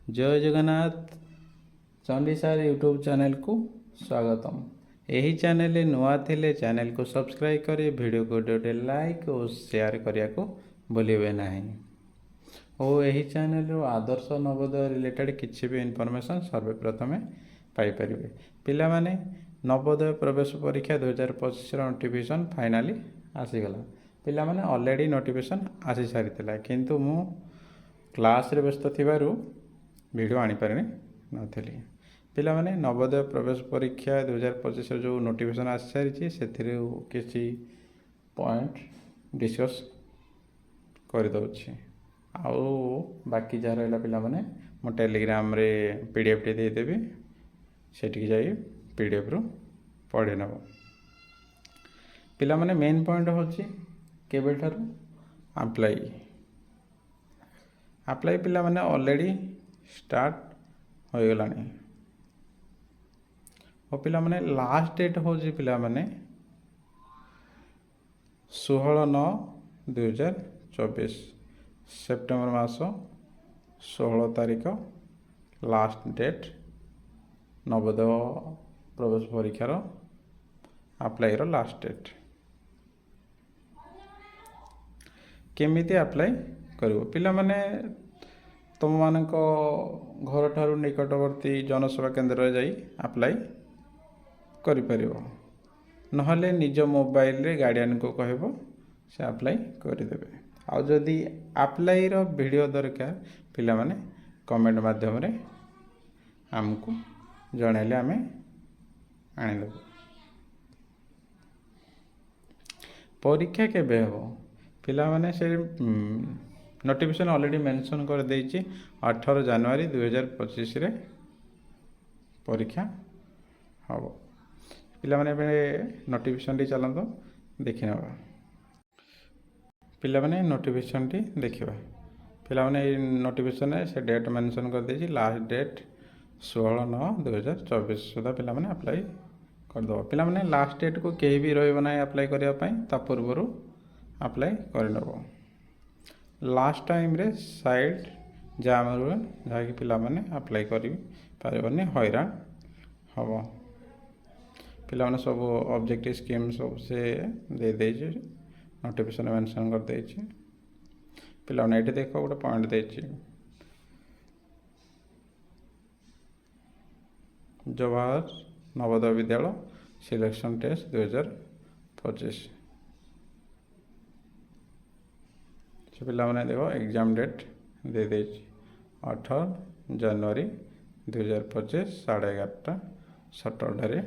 जय जगन्नाथ चंडी सार YouTube channel को स्वागतम। यही चैनल नुआ थिले चैनल को सब्सक्राइब करें, वीडियो को गोटे लाइक और शेयर करने को भूलिए नहीं। और यही चैनल आदर्श नवोदय रिलेटेड किसी भी इनफॉरमेशन सर्वप्रथम पाइपर। पिला माने नवोदय प्रवेश परीक्षा 2025 नोटिफिकेशन फाइनाली आसीगला। पिला माने ऑलरेडी नोटिफिकेशन आसी सारी किंतु मु क्लास रे व्यस्त थिबारु वीडियो आनीपारे नी। पिलाने नवोदय प्रवेश परीक्षा 2025 जो नोटिफिकेशन आसी सारी से किसी पॉइंट डिस्कस करदे। आउ बाकी जहाँ रहा पिलाने मो टेलीग्राम रे पीडीएफ टे देदेवी, सेठी जाई पीडीएफ रु पढ़े नब। पिलाने मेन पॉइंट होची केबे ठारू अप्लाई अप्लाई पिलाने ऑलरेडी स्टार्ट हो गलानी। और पिलाने लास्ट डेट होची पिलाने 16/9/2024 सेप्टेम्बर मास 16 तारीख लास्ट डेट नवोदय प्रवेश परीक्षार अप्लाई लास्ट डेट। केमिति अप्लाई करिवो पिलाने तुम मानक घर ठारू निकटवर्ती जनसेवा केंद्र जाई अप्लाई करि परिवो, नहले निज मोबाइल रे गार्डियन को कहबो से अप्लाई करदेवे। आउ जदि अप्लाई रो वीडियो दरकार पिला माने कमेंट माध्यम रे हमको जणैले आमे आनिदेबो। परीक्षा केबे हो पिला माने से नोटिफिकेशन ऑलरेडी मेंशन कर देछि 18 जनवरी 2025 रे परीक्षा हम। पिला माने नोटिफिकेशन टी चलतो देखि नबा। पिला माने नोटिफिकेशन टी देखिबा। पिला माने नोटिफिकेशन से डेट मेंशन कर देछि लास्ट डेट 16/9/2024 सुधा पिला माने अप्लाई कर दो। पिला माने लास्ट डेट को केही भी रहइबो ना अप्लाई करिया पई ता पूर्वरु अप्लाई कर नबो। लास्ट टाइम रे साइड जाम रुए जहाँकि पिला माने अप्लाई करि पारबनी हैरान हम। पिला माने सब ऑब्जेक्टिव स्कीम सब से दे देछि नोटिफिकेशन मेंशन कर देछि। पिला माने एठी देखो गोटे पॉइंट देछि जवाहर नवोदय विद्यालय सिलेक्शन टेस्ट 2025 पिलाने देखो एग्जाम डेट दे दे 18 जनवरी 2025 11:30 सटरडे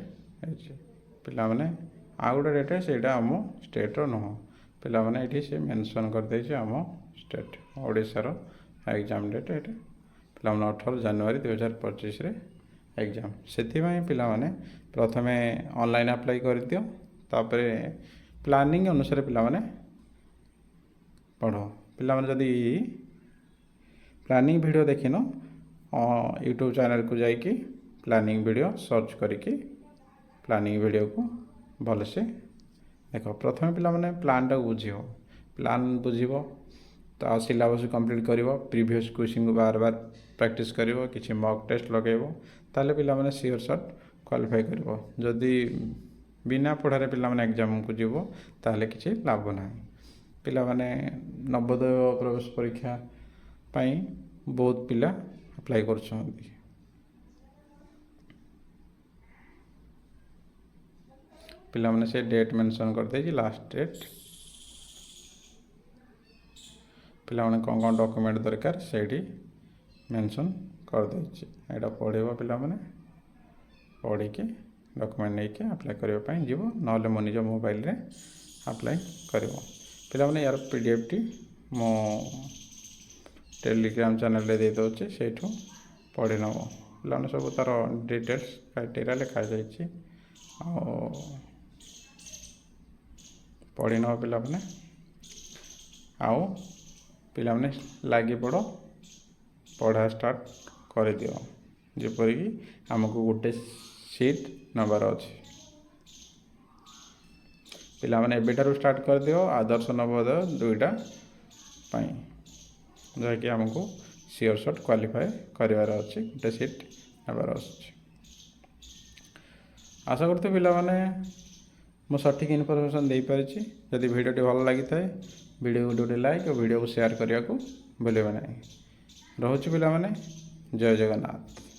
पिलाने आउ गोटे डेट है सेटा आम स्टेट्र नुह। पिलाने ये से मेंशन कर दे आम स्टेट ओडिशार एग्जाम डेट ये पिलाने 18 जनवरी 2025 रे एग्जाम से पिलाने प्रथमे ऑनलाइन अप्लाई कर दियो तापर प्लानिंग अनुसार पिलाने पढ़। पिलाने जदि प्लानिंग वीडियो देखिन यूट्यूब चैनल को जाइए प्लानिंग वीडियो सर्च करके प्लानिंग वीडियो को भलसे देख। प्रथम पिलाने प्लान टा बुझियो, प्लान बुझिबो तो सिलेबस कंप्लीट करिवो, प्रीवियस क्वेश्चन को बार बार प्रैक्टिस करिवो, किछि मॉक टेस्ट लगेबो ताले पिलाने सियोर शॉट क्वालिफाई करिवो। जदि बिना पढ़ारे पिलाने एग्जाम को जीवो ताले किछि लाभ नाही। पिलाने नवोदय प्रवेश परीक्षा पाई बहुत पिला अप्लाई करछन्ती। पिलाने से डेट मेंशन कर दे लास्ट डेट। पिलाने कौन कौन डॉक्यूमेंट दरकार सेठी मेंशन कर देछि। एटा पढ़ेबो पिलाने पढ़ी के डॉक्यूमेंट नहीं के अप्लाई करबा पई जीवो, नहले मो निज मोबाइल रे अप्लाई करबो। पिलाने यार पीडीएफ टी मो टेलीग्राम चैनल रे दे दोचे सेठू पढ़ी नब। पिलाने सब तार डिटेल्स क्राइटेरिया लिखा जाइछि पढ़ी नब। पिलाने आउ पिलाने लगी पड़ पढ़ा स्टार्ट कर दियो जेपरिक आमको गोटे सीट नबार अच्छे। पिलाने एबेठारू स्टार्ट कर दियो आदर्श नवोदय 2टा जहाँकि आमको ସିଓର ସଟ୍ କ୍ୱାଲିଫାଏ କରିବାର ଅଛି, ଗୋଟେ ସିଟ୍ ନେବାର ଅଛି। ଆଶା କରୁଛି ପିଲାମାନେ ମୁଁ ସଠିକ୍ ଇନଫର୍ମେସନ୍ ଦେଇପାରିଛି। ଯଦି ଭିଡ଼ିଓଟି ଭଲ ଲାଗିଥାଏ ଭିଡ଼ିଓକୁ ଗୋଟେ ଲାଇକ୍ ଓ ଭିଡ଼ିଓକୁ ସେୟାର କରିବାକୁ ଭୁଲିବେ ନାହିଁ। ରହୁଛି ପିଲାମାନେ, ଜୟ ଜଗନ୍ନାଥ।